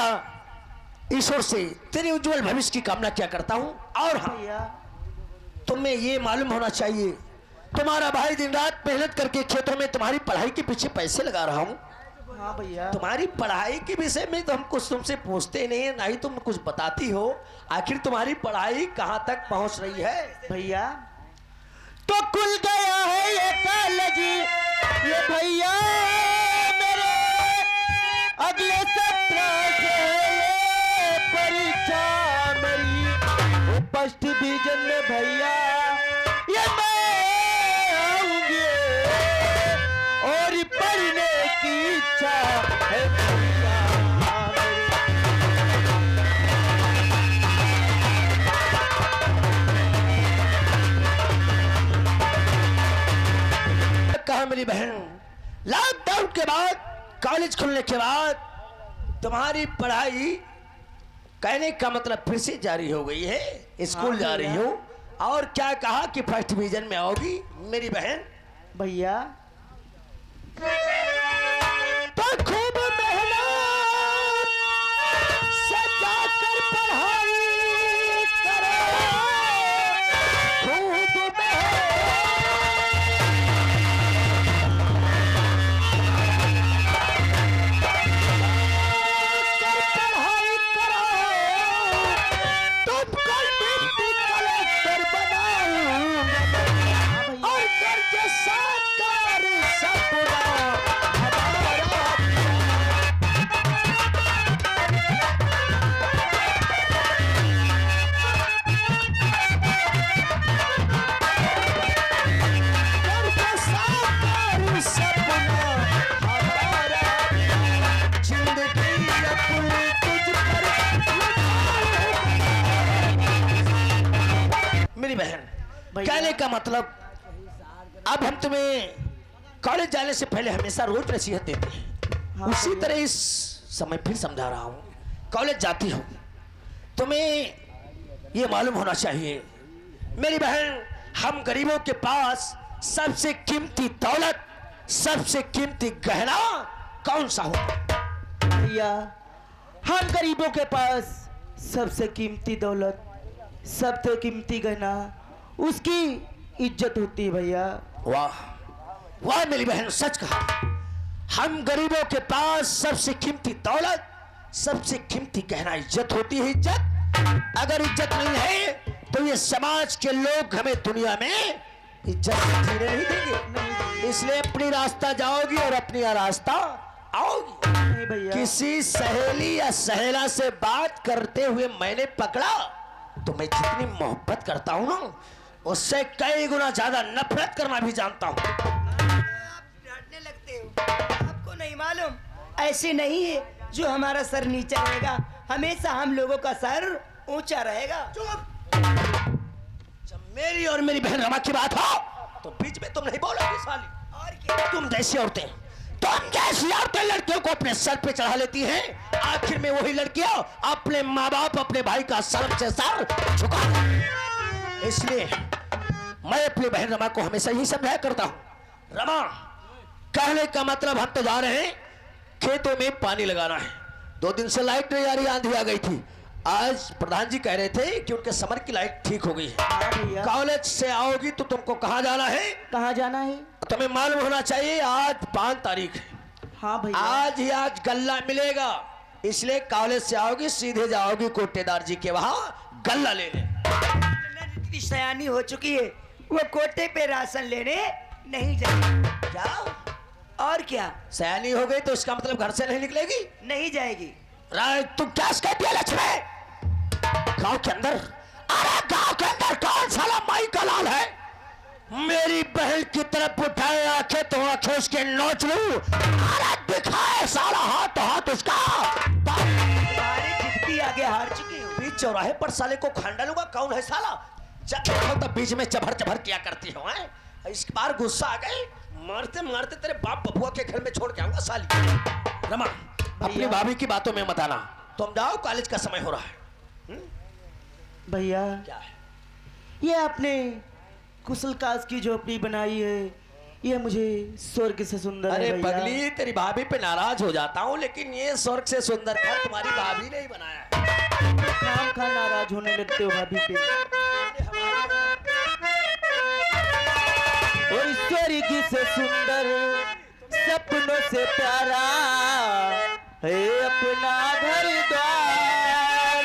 हमेशा ईश्वर से तेरे उज्जवल भविष्य की कामना किया करता हूँ। और हाँ, तुम्हें ये मालूम होना चाहिए, तुम्हारा भाई दिन रात मेहनत करके खेतों में तुम्हारी पढ़ाई के पीछे पैसे लगा रहा हूँ। हाँ भैया। तुम्हारी पढ़ाई के विषय में तो हम कुछ तुमसे पूछते नहीं है, ना ही तुम कुछ बताती हो। आखिर तुम्हारी पढ़ाई कहाँ तक पहुँच रही है भैया? तो खुल गया है ये कॉलेज ये भैया मेरे, अगले सत्र से ये परीक्षा मेरी, फर्स्ट डिवीजन में भैया ये मैं आऊंगी, और पढ़ने की इच्छा है भैया मेरी। कहा मेरी बहन, लॉकडाउन के बाद, कॉलेज खुलने के बाद तुम्हारी पढ़ाई कहने का मतलब फिर से जारी हो गई है, स्कूल जा रही हो। और क्या कहा कि फर्स्ट डिवीजन में आओगी मेरी बहन? भैया तो खूब मेहनत सजा कर पढ़ाई करो, खूब पढ़ाई करो, तुमको डिप्टी कलेक्टर बनाऊंगा और करके साकार सपना हमारा। करके साकार सपना हमारा, जिंदगी अपनी तुझ पर मेरी बहन। कहने का मतलब, अब हम तुम्हें कॉलेज जाने से पहले हमेशा रोज नसीहत देते हैं, उसी तरह इस समय फिर समझा रहा हूँ। कॉलेज जाती हो, तुम्हें ये मालूम होना चाहिए मेरी बहन, हम गरीबों के पास सबसे कीमती दौलत, सबसे कीमती गहना कौन सा हो? भैया हम गरीबों के पास सबसे कीमती दौलत, सबसे कीमती गहना उसकी इज्जत होती है भैया। वाह वाह मेरी बहन, सच कहा। हम गरीबों के पास सबसे कीमती दौलत, सबसे कीमती गहना इज्जत होती है। इज्जत, अगर इज्जत नहीं है तो ये समाज के लोग हमें दुनिया में इज्जत जीने नहीं देंगे। इसलिए अपनी रास्ता जाओगी और अपनी रास्ता आओगी। नहीं भैया। किसी सहेली या सहेला से बात करते हुए मैंने पकड़ा तो मैं जितनी मोहब्बत करता हूँ ना, उससे कई गुना ज्यादा नफरत करना भी जानता हूँ। आप डांटने लगते हो, आपको नहीं मालूम ऐसे नहीं है जो हमारा सर नीचा रहेगा, हमेशा हम लोगों का सर ऊंचा रहेगा। चुप। जब मेरी और मेरी बहन रमा की बात हो तो बीच में तुम नहीं बोलोगी साली। और क्या? तुम जैसी औरतें, तुम जैसी औरतें लड़कियों को अपने सर पे चढ़ा लेती हैं, आखिर में वही लड़कियां अपने माँ बाप, अपने भाई का सर से सर झुका। इसलिए मैं अपनी बहन रमा को हमेशा यही समझाया करता हूँ, रमा कहने का मतलब हम तो जा रहे हैं खेतों में पानी लगाना है। 2 दिन से लाइट नहीं आ रही, आंधी आ गई थी। आज प्रधान जी कह रहे थे कि उनके समर की लाइट ठीक हो गई है। कॉलेज से आओगी तो तुमको कहाँ जाना है? कहाँ जाना है? तुम्हें मालूम होना चाहिए आज 5 तारीख है। हाँ भैया। आज ही आज गल्ला मिलेगा, इसलिए कॉलेज से आओगी सीधे जाओगी कोटेदार जी के वहां गल्ला लेने। इतनी सयानी हो चुकी है, वो कोटे पे राशन लेने नहीं जाएगी। क्या? और क्या? सयानी हो गई तो इसका मतलब घर से नहीं निकलेगी? नहीं जाएगी। राय तुम क्या कहती है लक्ष्मी? गांव के अंदर, अरे गांव के अंदर कौन साला माई का लाल है? मेरी बहन की तरफ उठाए आंखें तो आंखें उसके नोच लूं। अरे दिखाए साला हाथ तो हाथ उसका। तुम्हारी जितनी आगे हार चुकी हूँ। बीच चौराहे पर साले को खंडा लूंगा, कौन है साला? जब देखो तो बीच में चभर चभर किया करती हो। इस बार गुस्सा आ गई, मारते मारते तेरे बाप बबुआ के घर में छोड़ के आऊंगा साली। रमा अपनी भाभी की बातों में मत आना, तुम जाओ कॉलेज का समय हो रहा है। भैया क्या है? ये आपने कुशल काज की झोपड़ी बनाई है, ये मुझे स्वर्ग से सुंदर अरे है भैया। पगली, तेरी भाभी पे नाराज हो जाता हूँ, लेकिन ये स्वर्ग से सुंदर घर तुम्हारी भाभी ने ही बनाया है। खाम खा नाराज होने लगते हो भाभी पे। और स्वर्ग से सुंदर सपनों से प्यारा है अपना घर द्वार,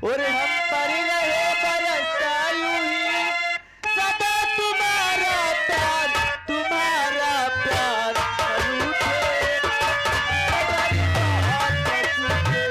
और हम पर रहे बरसता यूं ही सदा तुम्हारा प्यार रूठे अगर बहुत छूटे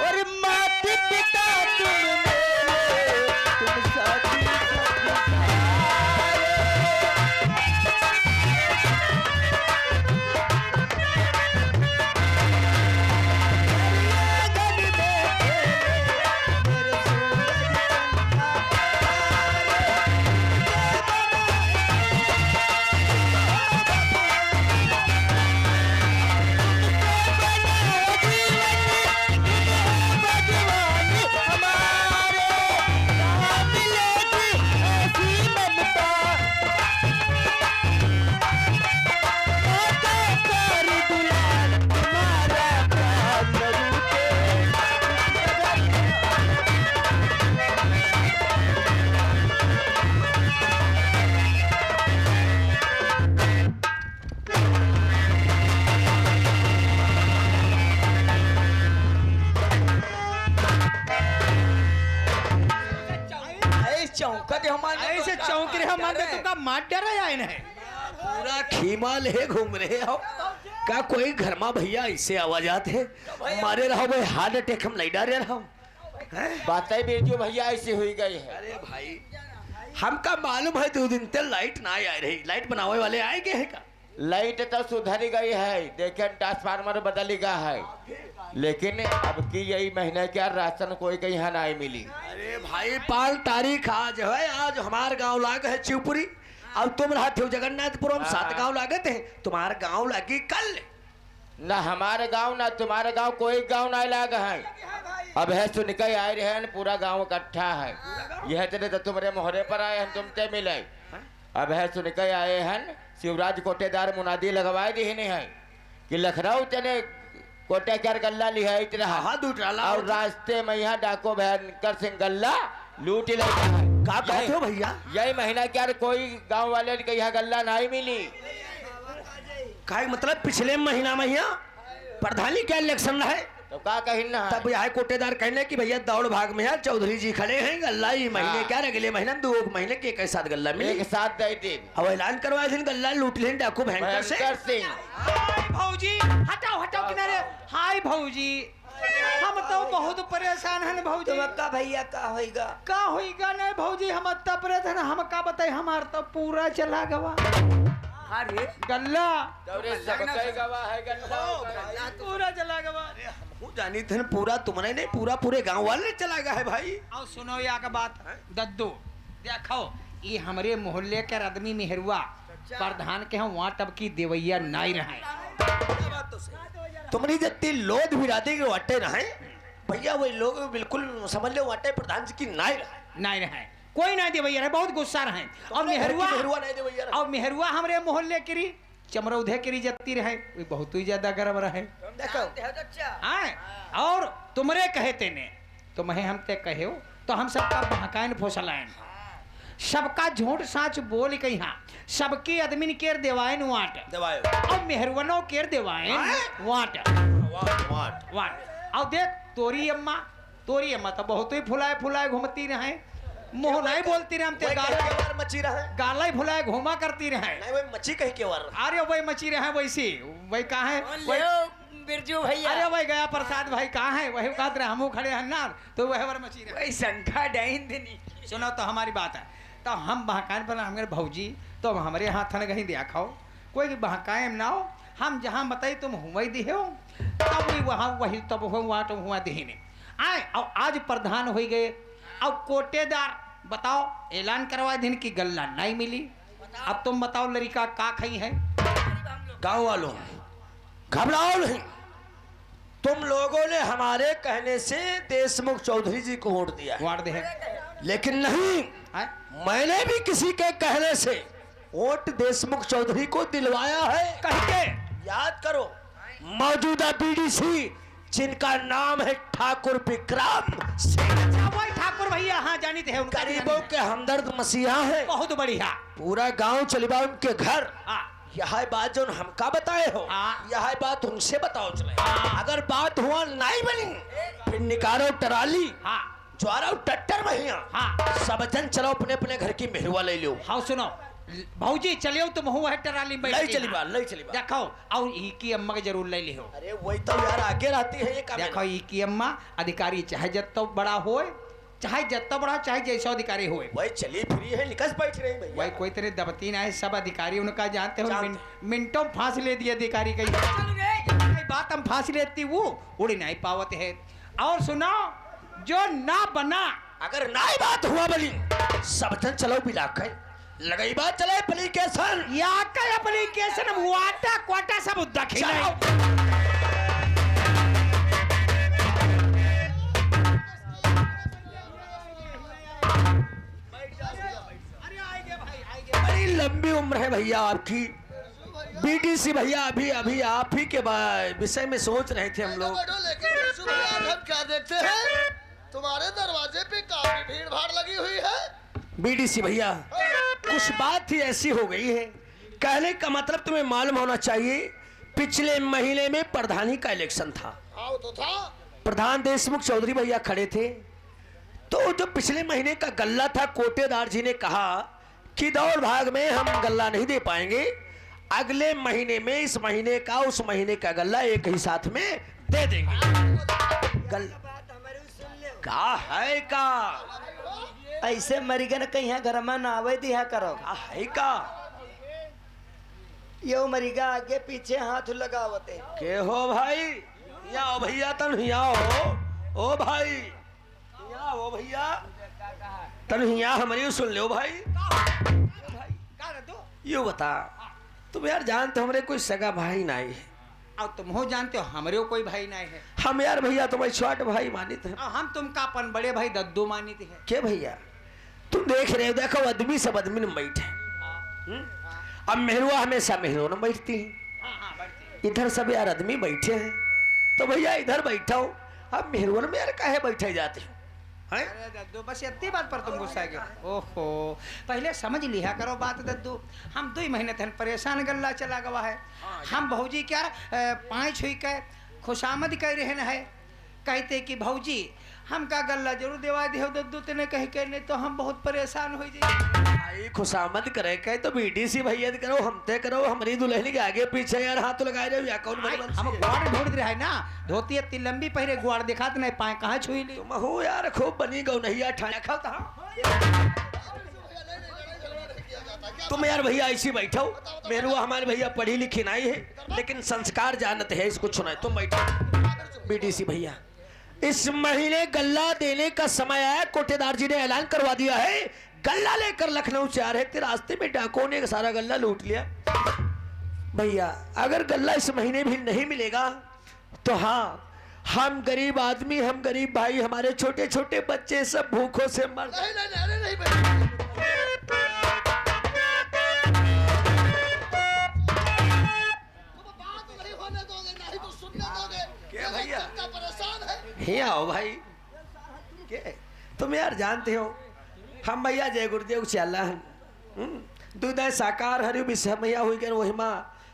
और माता पिता तुम मेरे, तुम साथी चौंका दे हमारे ऐसे चौंक रहे हम तो का मार डर आए न पूरा खीमा ले घूम रहे हो का कोई घर में भैया ऐसे आवाज आते मारे रहो भाई हार्ट अटैक हम नहीं डारे रहो। बातें बेटियों भैया ऐसी हुई गई है। अरे भाई हमका मालूम है 2 दिन तक लाइट ना आ रही, लाइट बनावे वाले आएंगे है का? लाइट तो सुधर गई है, देखे ट्रांसफार्मर बदल गया है, लेकिन अब की यही महीने क्या राशन कोई के यहाँ नहीं मिली। अरे भाई 5 तारीख आज है, आज हमारे गांव लागे है शिवपुरी, अब तुम रहते हो जगन्नाथपुर में 7 गांव लागे थे, तुम्हारा गांव लगी कल। न हमारे गांव न तुम्हारे गांव कोई गांव नहीं लागा है। अब है सुन के आए रहे हैं, पूरा गांव इकट्ठा है। यह तेरे तो तुम्हारे मोहरे पर आए हैं, तुमसे मिले। अब है सुन के आए हैं, शिवराज कोटेदार मुनादी लगवाए दी नहीं है कि लखनऊ तेरे कोटे कर गल्ला लिया इतना हाँ दूसरा और रास्ते में यहाँ डाको भयंकर सिंह गल्ला लूट ही लगा है। का कहते हो भैया? यही महीना क्या कोई गांव वाले के यहाँ गल्ला नहीं मिली। का मतलब पिछले महीना में यहाँ प्रधानी क्या इलेक्शन है, तो का कही ना तब यहाँ कोटेदार कहने कि भैया दौड़ भाग में है चौधरी जी खड़े हैं, गल्ला ही महीने क्या अगले महीने 2 महीने के एक साथ गल्ला मिले, एक साथ दे दी। अब ऐलान करवाए थे गल्ला लूट लें डाकू भयंकर से। भयंकर सिंह भौजी हटाओ हटाओ किनारे। हाय भौजी, हम तो बहुत परेशान हैं भौजी। तुमका भैया का होएगा? का होइगा नहीं भौजी, हम इतना परेशान, हम का बताए, हमार तो पूरा चला गवा। अरे गल्ला दौरे सबके गवाह है गल्ला पूरा चला गवा। हूँ जानी थे पूरा तुमने नहीं, पूरा पूरे गांव वाले चला गया है भाई। और सुनो या का बात दद्दू, देखो ये हमारे मोहल्ले के आदमी मेहरुआ प्रधान के हम वहाँ तब की देवैया नहीं रहे। तुमने जितनी लोध भिराते के वाटे रहे भैया, वही लोग बिल्कुल समझ लो वाटे प्रधान जी की नाई रहे, नहीं रहे, कोई नहीं देवैया रहे, बहुत गुस्सा रहे। और मेहरुआ नहीं दे भैया। और मेहरुआ हमारे मोहल्ले की चमरौधे की जत्ती रहे, वो बहुत ही ज्यादा गर्व रहे। हाँ, और तुमरे कहते ने तो मैं हम ते कहे हो तो हम सबका बहकान फोसलायन, सबका झूठ साच बोल के यहाँ सबके आदमी केर देवायन वाट और मेहरवनो केर देवायन वाट वाट। और देख तोरी अम्मा तो बहुत ही फुलाए फुलाए घूमती रहे, मुँह नहीं बोलती रहे, हम ते मची रहा है गाला ही फुलाए घूमा करती रहे। नहीं वही मच्छी कहीं के वार। अरे वही मची रहे वैसी, वही कहा है बिरजू भैया। अरे वही गया प्रसाद भाई कहाँ है, वही कहते रहे हमू खड़े हैं ना, तो वह वर मची रहे। वही शंखा डाइन देनी। सुनो तो हमारी बात है, तो हम बहकान पर हमारे भौजी तो हमारे हाथ न कहीं दिया खाओ कोई बहकाए ना हो हम जहाँ बताई तुम हुआ दी हो तब वहाँ वही तब वहाँ तुम हुआ दी ने आए और आज प्रधान हो गए अब कोटेदार बताओ ऐलान करवा दिन की गल्ला नहीं मिली अब तुम बताओ लड़का का खाई है गांव वालों घबराओ नहीं, तुम लोगों ने हमारे कहने से देशमुख चौधरी जी को वोट दिया है। वार्ड दे है लेकिन नहीं, आए? मैंने भी किसी के कहने से वोट देशमुख चौधरी को दिलवाया है। कह के याद करो, मौजूदा बीडीसी जिनका नाम है ठाकुर विक्रम सिंह, वही ठाकुर भैया हाँ जानी थे उनका गरीबों के हमदर्द मसीहा है। बहुत बढ़िया पूरा गांव चलिबा उनके घर। हाँ यह बात जो हमका बताए हो, हाँ। यह बात उनसे बताओ चले। हाँ। अगर बात हुआ नहीं बनी फिर निकालो टराली, हाँ ज्वारा टट्टर भैया, हाँ सब जन चलो अपने अपने घर की मेहरुआ ले लो। हाँ सुनो भौजी चलियो तुम हुआ है टराली में नहीं चली बात, नहीं चली बात। देखो और ई की अम्मा के जरूर ले लियो अरे वही तो यार आगे रहती है ये काम। देखो ई की अम्मा अधिकारी चाहे जत्तो बड़ा होए चाहे जत्तो बड़ा चाहे जैसा अधिकारी होए वही चली फिरी है, निकस बैठ रही भैया। वही कोई तेरे दबती ना है, सब अधिकारी उनका जानते हो जानते। मिनटों में फांसी ले दिया अधिकारी कहीं बात हम फांसी लेती वो उड़ी नहीं पावत है। और सुनो जो ना बना अगर नहीं बात हुआ बली सब जन चलो बिला कर लगई बात चले एप्लीकेशन या का एप्लीकेशन वाटा क्वाटा सब दखिल बड़ी लंबी उम्र है भैया आपकी। बीडीसी भैया अभी अभी आप ही के विषय में सोच रहे थे हम लोग। लेकिन यीशु भैया, आज हम क्या देखते हैं तुम्हारे दरवाजे पे काफी भीड़ भाड़ लगी हुई है। बीडीसी भैया कुछ बात ही ऐसी हो गई है, कहने का मतलब तुम्हें मालूम होना चाहिए पिछले महीने में प्रधानी का इलेक्शन था। आओ तो था। प्रधान देशमुख चौधरी भैया खड़े थे, तो जो पिछले महीने का गल्ला था कोटेदार जी ने कहा कि दौड़ भाग में हम गल्ला नहीं दे पाएंगे, अगले महीने में इस महीने का उस महीने का गल्ला एक ही साथ में दे देंगे। का है का ऐसे मरीगन कहीं घर में ना आवे दिया करो। का है का यो मरीगा आगे पीछे हाथ लगावते। के हो भाई, या ओ भैया तन हिया हो, ओ भाई या हो भैया तन हिया हमारी सुन लो भाई। यू बता तुम यार जानते हमरे कोई सगा भाई नहीं है। और तुम हो जानते हो हमारे कोई भाई नहीं है। हम यार भैया तुम्हारे छोटे भाई मानित हैं। और हम तुमका अपन बड़े भाई दद्दू मानित है। के भैया तुम देख रहे हो, देखो आदमी सब आदमी न बैठे। अब मेहरुआ हमेशा मेहरुआ न बैठती है, इधर सब यार आदमी बैठे हैं, तो भैया इधर बैठा हूँ। अब मेहरुआ में यार काहे बैठे जाते हो? हैं? अरे दद्दू बस इतनी बात पर तुम गुस्सा गए। ओहो पहले समझ लिया करो बात दद्दू, हम 2 महीने थे परेशान गल्ला चला गवा है। हम भौजी क्या 5 हुई के खुशामद कह रहे न है, कहते कि भौजी हमका गल्ला जरूर देवा दे दद्दू तेने कह के, नहीं तो हम बहुत परेशान हो जाए। भाई खुशामद करे कहे तो बीडीसी भैया करो, हमते करो, हमारी दुल्हन के आगे पीछे यार हाथ लगाए रहे या कौन बड़ी हम ग्वाड़ ढूंढ रहे है ना, धोती इतनी लंबी पहले ग्वाड़ दिखाते नहीं पाए, कहाँ छुई ली। तुम हो यार खूब बनी गौ नहीं यार ठाया खाता। तुम यार भैया ऐसी बैठो, मेरुआ हमारे भैया पढ़ी लिखी नहीं है लेकिन संस्कार जानते हैं, इसको सुनाए। तुम बैठो बीडीसी भैया, इस महीने गल्ला देने का समय आया, कोटेदार जी ने ऐलान करवा दिया है गल्ला लेकर लखनऊ से आ रहे थे, रास्ते में डाकुओं ने सारा गल्ला लूट लिया। भैया अगर गल्ला इस महीने भी नहीं मिलेगा तो हाँ हम गरीब आदमी, हम गरीब भाई, हमारे छोटे छोटे बच्चे सब भूखों से मर नहीं नहीं नहीं नहीं भैया। तुम बात नहीं होने दोगे, नहीं तो सुनने दोगे। क्या भैया? जनता परेशान है। हे आओ भाई के तुम यार जानते हो हम भैया जय गुरुदेव चला दूध साकार हरि विषय मैया हुई गए वही माँ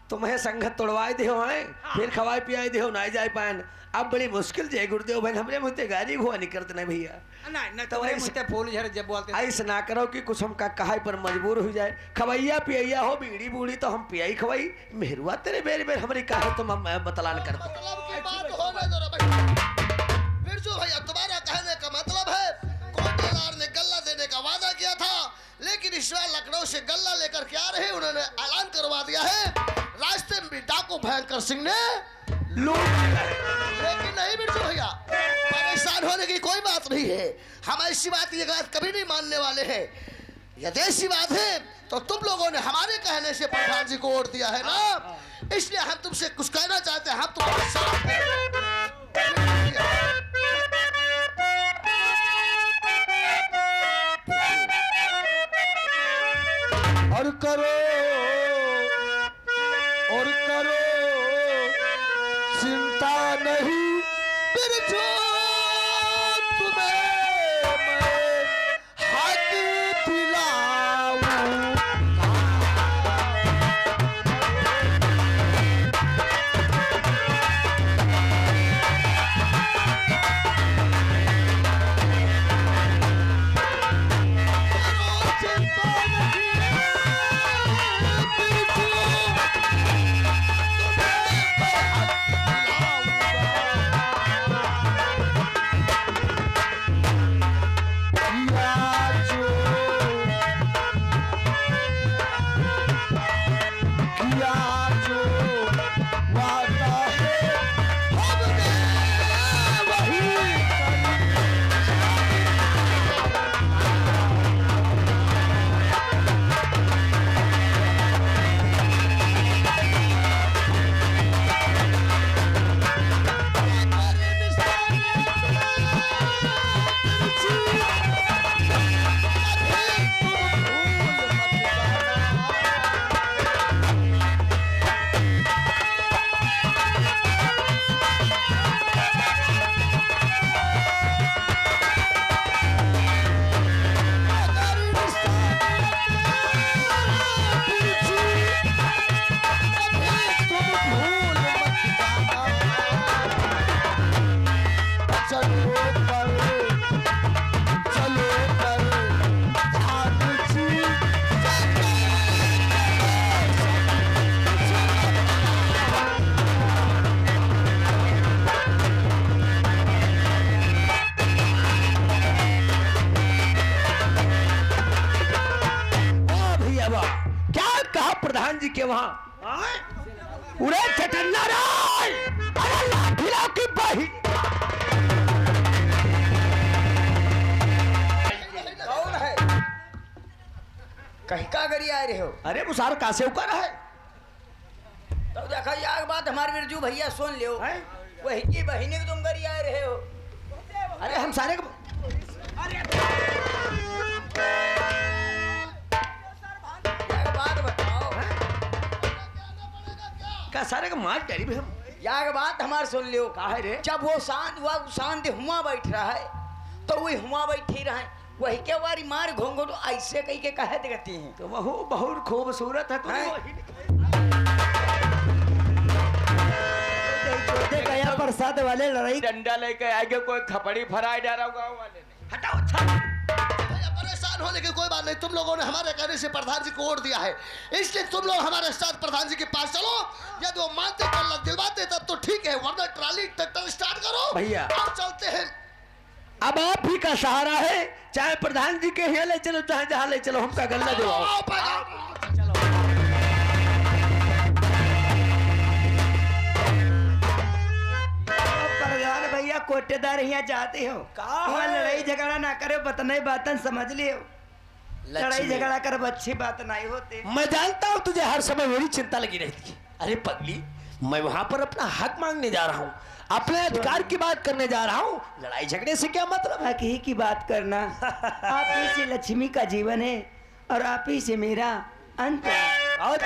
तुम्हें संगत तोड़वाए दे हो हैं, फिर खवाए पियाए दे हो ना जाए पान। अब बड़ी मुश्किल जय गुरुदेव भाई हमरे मुझे गाली हुआ नहीं करते नहीं भैया, नहीं तो मुझे फूल झर जब बोलते ऐसा ना करो कि कुछ हम का कहा पर मजबूर हो जाए। खवैया पियैया हो बीड़ी बूढ़ी तो हम पियाई खवाई, मेहरुआ तेरे बेर बेर हमारी कहा तुम हम बतलान कर दो। मतलब की बात होने दो रे भैया। बिरजू भैया तुम्हारा कहने का मतलब है कोटेदार ने गल्ला देने का वादा किया था, लेकिन इस बार लखनऊ से गल्ला लेकर के आ रहे, उन्होंने ऐलान करवा दिया है रास्ते में भी डाकू भयंकर सिंह ने लेकिन नहीं बिरजू भैया, परेशान होने की कोई बात नहीं है। हम ऐसी बात ये बात कभी नहीं मानने वाले हैं। यदि ऐसी बात है तो तुम लोगों ने हमारे कहने से प्रधान जी को वोट दिया है ना, इसलिए हम तुमसे कुछ कहना चाहते हैं। हम तुम्हारे साथ हैं। और करो चिंता नहीं बिरजू, तुम्हें मैं हक दिलाऊं। प्रधान जी के वहां उड़े चटन्ना राय, अरे लाठीराव की बहिन। कौन है? कहीं का गरी आ रहे हो? अरे मुसार कासे उकर है तो देखा यार बात हमारे बिरजू भैया सुन लियो, वही की बहिनी तुम गरी आ रहे हो। अरे हम सारे बात बताओ का सारे का मार डरी भी हम यार बात हमारे सुन लियो। का है रे? जब वो शांत हुआ बैठ रहा है तो वही हुआ बैठी रहा है, वही के बारी मार घोंगो तो ऐसे कहीं के कहे देती हैं। तो वह बहुत खूबसूरत है। तो गया प्रसाद वाले लड़ाई डंडा लेके आगे कोई खपड़ी फराई डाला गाँव वाले ने। हटाओ अच्छा। परेशान होने की कोई बात नहीं, तुम लोगों ने हमारे कहने से प्रधान जी को वोट दिया है, इसलिए तुम लोग हमारे साथ प्रधान जी के पास चलो। यदि वो मानते कर दिलवाते तब तो ठीक है, वरना ट्राली ट्रैक्टर स्टार्ट करो भैया। अब चलते हैं। अब आप ही का सहारा है, चाहे प्रधान जी के यहाँ ले चलो चाहे जहाँ ले चलो, हमका गल्ला दिलाओ। प्रधान भैया कोटेदार यहाँ जाते हो, वहाँ लड़ाई झगड़ा ना करो, बतनाई बातन समझ लियो। लड़ाई झगड़ा कर अच्छी बात नहीं होती। मैं जानता हूँ तुझे हर समय मेरी चिंता लगी रहती है। अरे पगली, मैं वहां पर अपना हक मांगने जा रहा हूँ, अपने अधिकार की बात करने जा रहा हूँ। लड़ाई झगड़े से क्या मतलब है? हक ही की बात करना। आप ही से लक्ष्मी का जीवन है और आप ही से मेरा अंत है। और